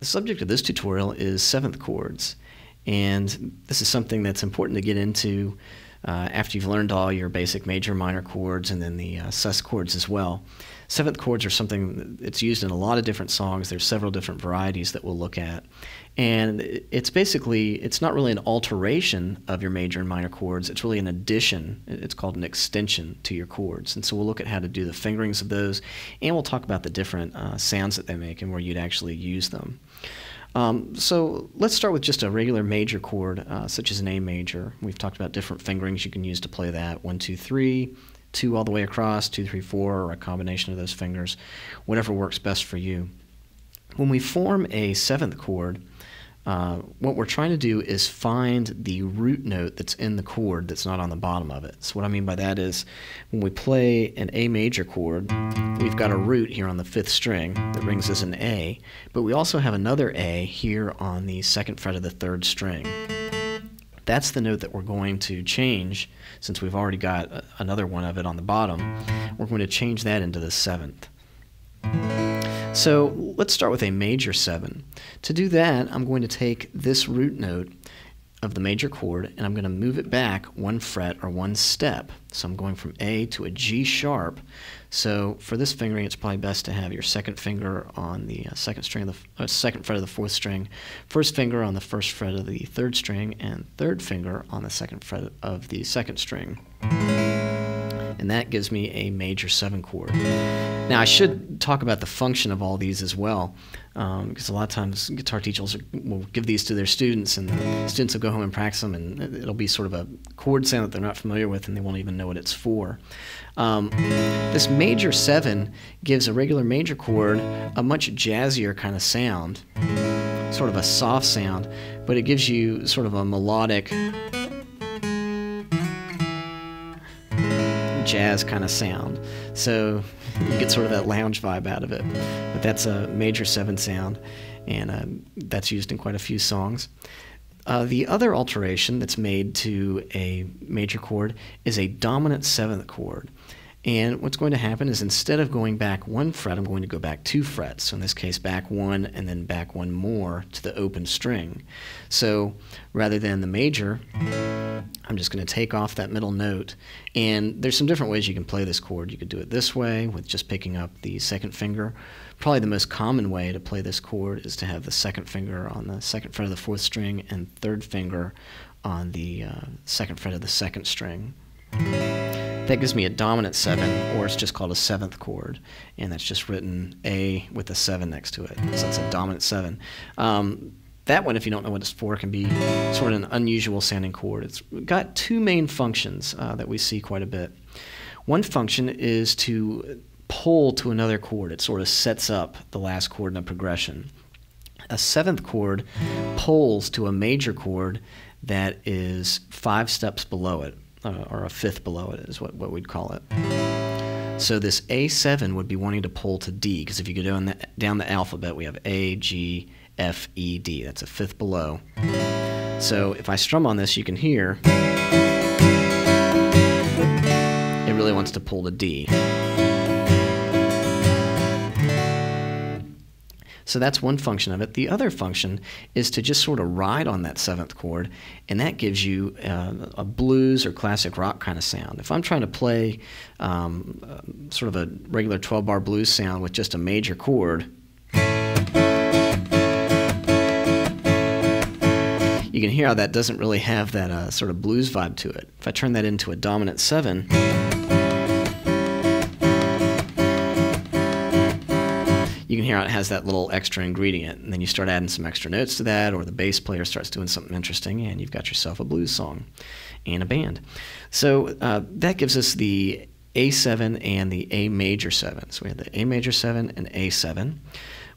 The subject of this tutorial is seventh chords, and this is something that's important to get into after you've learned all your basic major, minor chords and then the sus chords as well. Seventh chords are something that's used in a lot of different songs. There's several different varieties that we'll look at. And it's basically, it's not really an alteration of your major and minor chords. It's really an addition. It's called an extension to your chords. And so we'll look at how to do the fingerings of those, and we'll talk about the different sounds that they make and where you'd actually use them. So let's start with just a regular major chord, such as an A major. We've talked about different fingerings you can use to play that. 1, 2, 3, 2 all the way across, 2, 3, 4, or a combination of those fingers, whatever works best for you. When we form a seventh chord, what we're trying to do is find the root note that's in the chord that's not on the bottom of it. So what I mean by that is when we play an A major chord, we've got a root here on the 5th string that rings as an A, but we also have another A here on the 2nd fret of the 3rd string. That's the note that we're going to change. Since we've already got another one of it on the bottom, we're going to change that into the 7th. So let's start with a major 7. To do that, I'm going to take this root note of the major chord and I'm going to move it back 1 fret or 1 step. So I'm going from A to a G sharp. So for this fingering, it's probably best to have your 2nd finger on the 2nd string of the 2nd fret of the 4th string, 1st finger on the 1st fret of the 3rd string, and 3rd finger on the 2nd fret of the 2nd string. And that gives me a major 7 chord. Now I should talk about the function of all these as well, because a lot of times guitar teachers will give these to their students and the students will go home and practice them, and it'll be sort of a chord sound that they're not familiar with and they won't even know what it's for. This major 7 gives a regular major chord a much jazzier kind of sound, sort of a soft sound, but it gives you sort of a melodic jazz kind of sound. So you get sort of that lounge vibe out of it. But that's a major 7 sound, and that's used in quite a few songs. The other alteration that's made to a major chord is a dominant 7th chord. And what's going to happen is instead of going back 1 fret, I'm going to go back 2 frets. So in this case, back 1 and then back 1 more to the open string. So rather than the major, I'm just going to take off that middle note. And there's some different ways you can play this chord. You could do it this way with just picking up the 2nd finger. Probably the most common way to play this chord is to have the 2nd finger on the 2nd fret of the 4th string and 3rd finger on the 2nd fret of the 2nd string. That gives me a dominant 7, or it's just called a 7th chord, and that's just written A with a 7 next to it. So it's a dominant 7. That one, if you don't know what it's for, can be sort of an unusual sounding chord. It's got 2 main functions that we see quite a bit. One function is to pull to another chord. It sort of sets up the last chord in a progression. A 7th chord pulls to a major chord that is 5 steps below it, or a 5th below it is what we'd call it. So this A7 would be wanting to pull to D, because if you go down the alphabet, we have A, G, F, E, D. That's a 5th below. So if I strum on this, you can hear it really wants to pull to D. So that's one function of it. The other function is to just sort of ride on that 7th chord, and that gives you a blues or classic rock kind of sound. If I'm trying to play sort of a regular 12-bar blues sound with just a major chord, you can hear how that doesn't really have that sort of blues vibe to it. If I turn that into a dominant 7, you can hear how it has that little extra ingredient, and then you start adding some extra notes to that, or the bass player starts doing something interesting, and you've got yourself a blues song and a band. So that gives us the A7 and the A major 7. So we have the A major 7 and A7.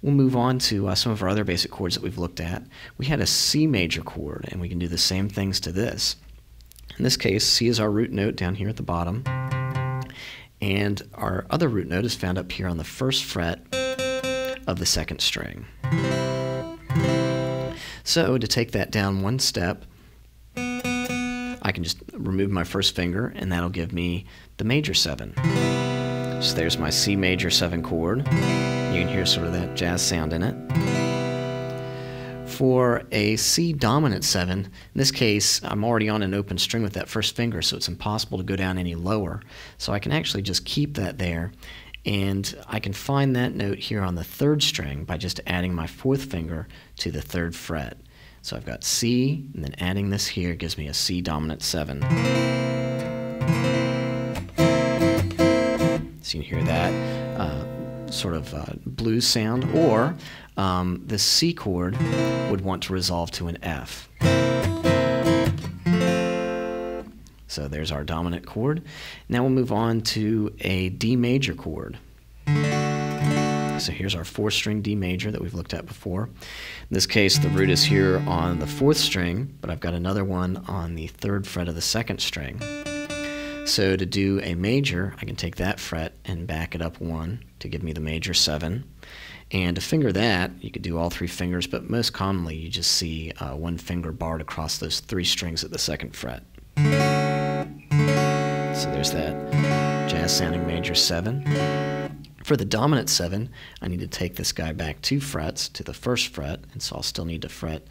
We'll move on to some of our other basic chords that we've looked at. We had a C major chord, and we can do the same things to this. In this case, C is our root note down here at the bottom, and our other root note is found up here on the 1st fret of the 2nd string. So to take that down 1 step, I can just remove my 1st finger, and that'll give me the major 7. So there's my C major 7 chord. You can hear sort of that jazz sound in it. for a C dominant 7, in this case, I'm already on an open string with that first finger, so it's impossible to go down any lower. So I can actually just keep that there, and I can find that note here on the 3rd string by just adding my 4th finger to the 3rd fret. So I've got C, and then adding this here gives me a C dominant 7. So you can hear that sort of blues sound, or this C chord would want to resolve to an F. So there's our dominant chord. Now we'll move on to a D major chord. So here's our 4th-string D major that we've looked at before. In this case, the root is here on the 4th string, but I've got another one on the 3rd fret of the 2nd string. So to do a major, I can take that fret and back it up 1 to give me the major 7. And to finger that, you could do all 3 fingers, but most commonly you just see 1 finger barred across those 3 strings at the 2nd fret. So there's that jazz-sounding major 7. For the dominant 7, I need to take this guy back 2 frets to the 1st fret, and so I'll still need to fret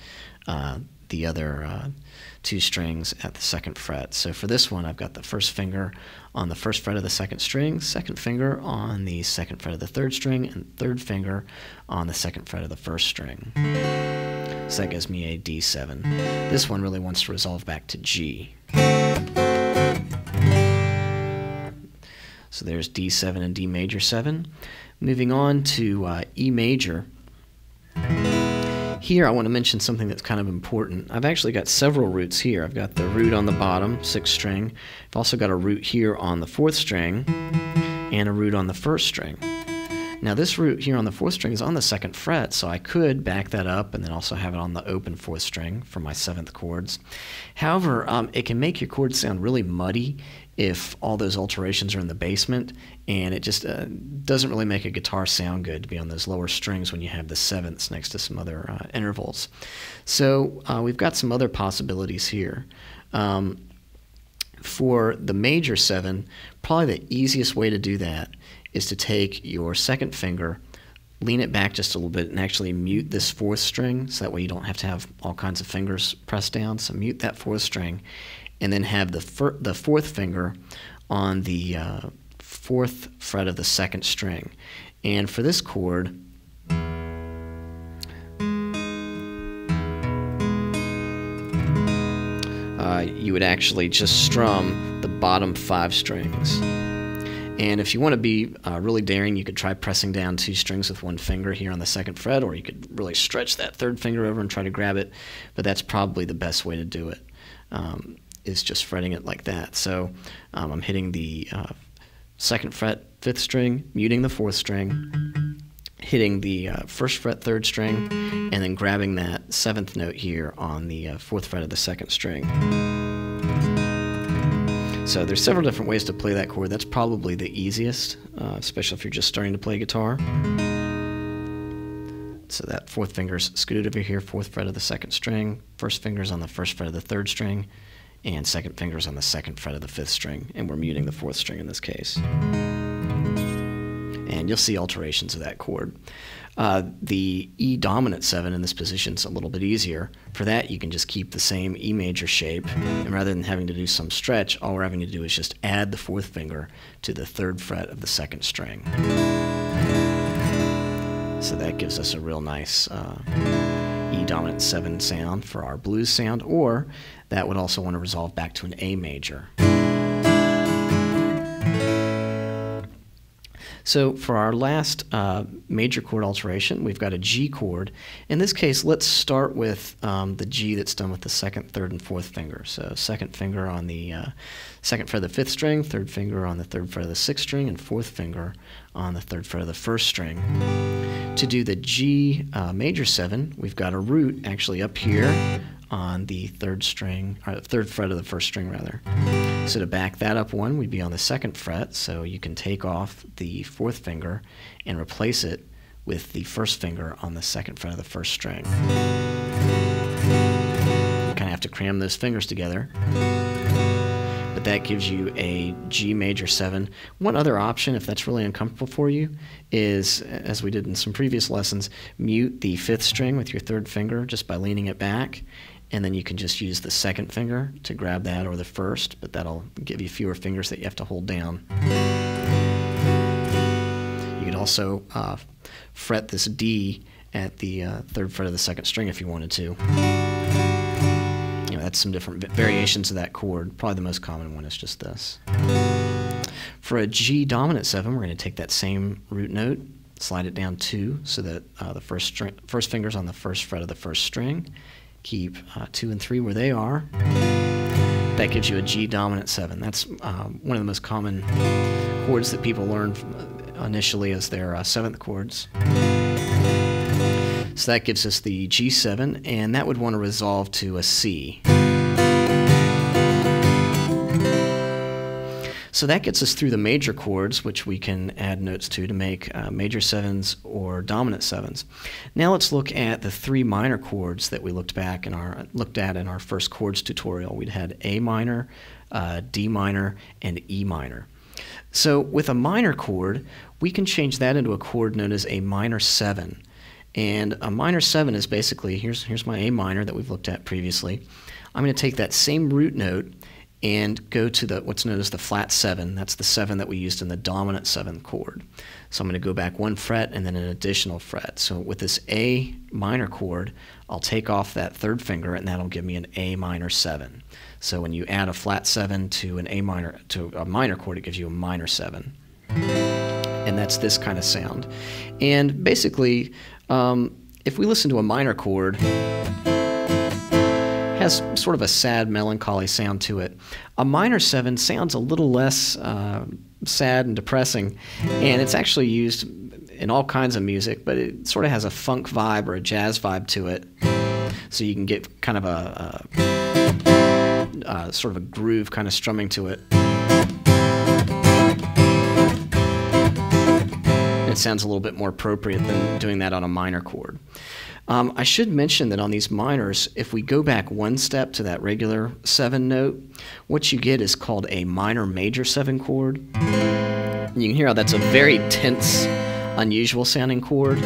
the other 2 strings at the 2nd fret. So for this one, I've got the 1st finger on the 1st fret of the 2nd string, 2nd finger on the 2nd fret of the 3rd string, and 3rd finger on the 2nd fret of the 1st string. So that gives me a D7. This one really wants to resolve back to G. So there's D7 and D major 7. Moving on to E major. Here I want to mention something that's kind of important. I've actually got several roots here. I've got the root on the bottom, 6th string. I've also got a root here on the 4th string and a root on the 1st string. Now this root here on the 4th string is on the 2nd fret, so I could back that up and then also have it on the open 4th string for my 7th chords. However, it can make your chords sound really muddy if all those alterations are in the basement, and it just doesn't really make a guitar sound good to be on those lower strings when you have the 7ths next to some other intervals. So we've got some other possibilities here. For the major 7, probably the easiest way to do that is to take your 2nd finger, lean it back just a little bit, and actually mute this 4th string, so that way you don't have to have all kinds of fingers pressed down. So mute that 4th string, and then have the 4th finger on the 4th fret of the 2nd string. And for this chord, you would actually just strum the bottom 5 strings. And if you want to be really daring, you could try pressing down 2 strings with 1 finger here on the 2nd fret, or you could really stretch that 3rd finger over and try to grab it, but that's probably the best way to do it, is just fretting it like that. So I'm hitting the 2nd fret 5th string, muting the 4th string, hitting the 1st fret 3rd string, and then grabbing that 7th note here on the 4th fret of the 2nd string. So there's several different ways to play that chord. That's probably the easiest, especially if you're just starting to play guitar. So that 4th finger's scooted over here, 4th fret of the 2nd string, 1st finger's on the 1st fret of the 3rd string, and 2nd finger's on the 2nd fret of the 5th string, and we're muting the 4th string in this case. And you'll see alterations of that chord. The E dominant 7 in this position is a little bit easier. For that, you can just keep the same E major shape, and rather than having to do some stretch, all we're having to do is just add the 4th finger to the 3rd fret of the 2nd string. So that gives us a real nice E dominant 7 sound for our blues sound, or that would also want to resolve back to an A major. So for our last major chord alteration, we've got a G chord. In this case, let's start with the G that's done with the 2nd, 3rd, and 4th finger. So 2nd finger on the 2nd fret of the 5th string, 3rd finger on the 3rd fret of the 6th string, and 4th finger on the 3rd fret of the 1st string. To do the G major 7, we've got a root actually up here on the 3rd string, or 3rd fret of the 1st string rather. So to back that up 1, we'd be on the 2nd fret, so you can take off the 4th finger and replace it with the 1st finger on the 2nd fret of the 1st string. You kind of have to cram those fingers together, but that that gives you a G major 7. One other option, if that's really uncomfortable for you, is, as we did in some previous lessons, mute the 5th string with your 3rd finger just by leaning it back, and then you can just use the 2nd finger to grab that, or the 1st, but that'll give you fewer fingers that you have to hold down. You could also fret this D at the 3rd fret of the 2nd string if you wanted to. That's some different variations of that chord. Probably the most common one is just this. For a G dominant 7, we're going to take that same root note, slide it down 2 so that the first finger's on the 1st fret of the 1st string. Keep 2 and 3 where they are. That gives you a G dominant 7. That's one of the most common chords that people learn initially as their 7th chords. So that gives us the G7, and that would want to resolve to a C. So that gets us through the major chords, which we can add notes to make major 7s or dominant 7s. Now let's look at the 3 minor chords that we looked at in our first chords tutorial. We'd had A minor, D minor, and E minor. So with a minor chord, we can change that into a chord known as a minor 7. And a minor 7 is basically, here's my A minor that we've looked at previously. I'm going to take that same root note and go to what's known as the flat 7. That's the 7 that we used in the dominant 7th chord. So I'm going to go back 1 fret and then an additional fret. So with this A minor chord, I'll take off that 3rd finger, and that'll give me an A minor 7. So when you add a flat 7 to a minor chord, it gives you a minor 7. And that's this kind of sound. And basically, if we listen to a minor chord, it has sort of a sad, melancholy sound to it. A minor 7 sounds a little less sad and depressing, and it's actually used in all kinds of music, but it sort of has a funk vibe or a jazz vibe to it. So you can get kind of a sort of a groove kind of strumming to it. It sounds a little bit more appropriate than doing that on a minor chord. I should mention that on these minors, if we go back 1 step to that regular 7 note, what you get is called a minor major 7 chord. And you can hear how that's a very tense, unusual sounding chord.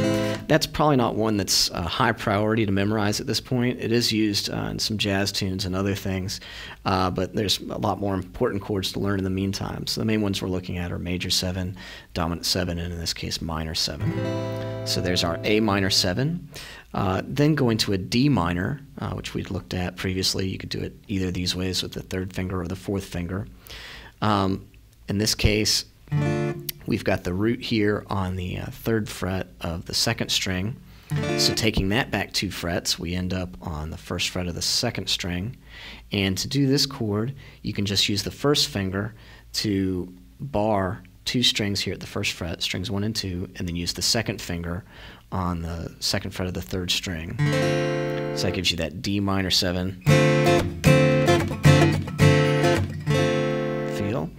That's probably not one that's a high priority to memorize at this point. It is used in some jazz tunes and other things, but there's a lot more important chords to learn in the meantime. So the main ones we're looking at are major 7, dominant 7, and in this case minor 7. So there's our A minor 7. Then going to a D minor, which we'd looked at previously. You could do it either of these ways with the 3rd finger or the 4th finger. In this case, we've got the root here on the 3rd fret of the 2nd string. So taking that back 2 frets, we end up on the 1st fret of the 2nd string. And to do this chord, you can just use the 1st finger to bar 2 strings here at the 1st fret, strings 1 and 2, and then use the 2nd finger on the 2nd fret of the 3rd string. So that gives you that D minor 7 feel.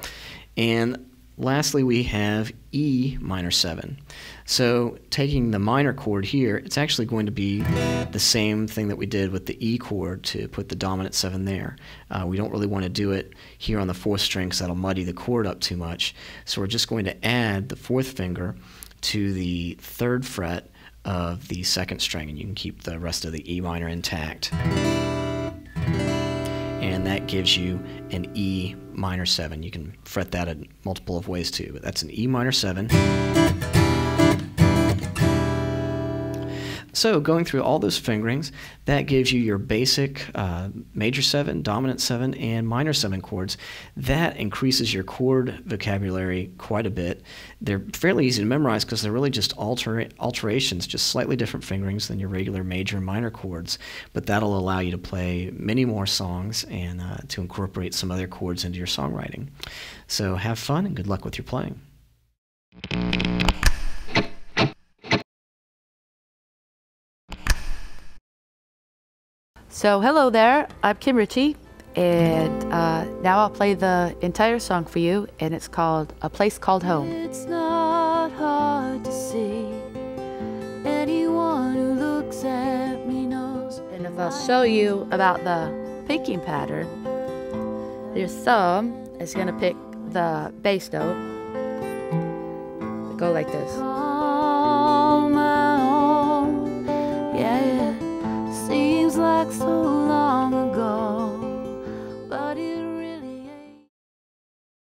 And lastly, we have E minor 7. So taking the minor chord here, it's actually going to be the same thing that we did with the E chord to put the dominant 7 there. We don't really want to do it here on the 4th string because that'll muddy the chord up too much. So we're just going to add the 4th finger to the 3rd fret of the 2nd string, and you can keep the rest of the E minor intact. And that gives you an E minor 7. You can fret that in multiple of ways too, but that's an E minor 7. So going through all those fingerings, that gives you your basic major 7, dominant 7, and minor 7 chords. That increases your chord vocabulary quite a bit. They're fairly easy to memorize because they're really just alterations, just slightly different fingerings than your regular major and minor chords. But that'll allow you to play many more songs and to incorporate some other chords into your songwriting. So have fun and good luck with your playing. So hello there, I'm Kim Ritchie, and now I'll play the entire song for you, and it's called A Place Called Home. It's not hard to see, anyone who looks at me knows. And if I'll show you about the picking pattern, there's thumb is gonna pick the bass note. Go like this. On my own, yeah, seems like so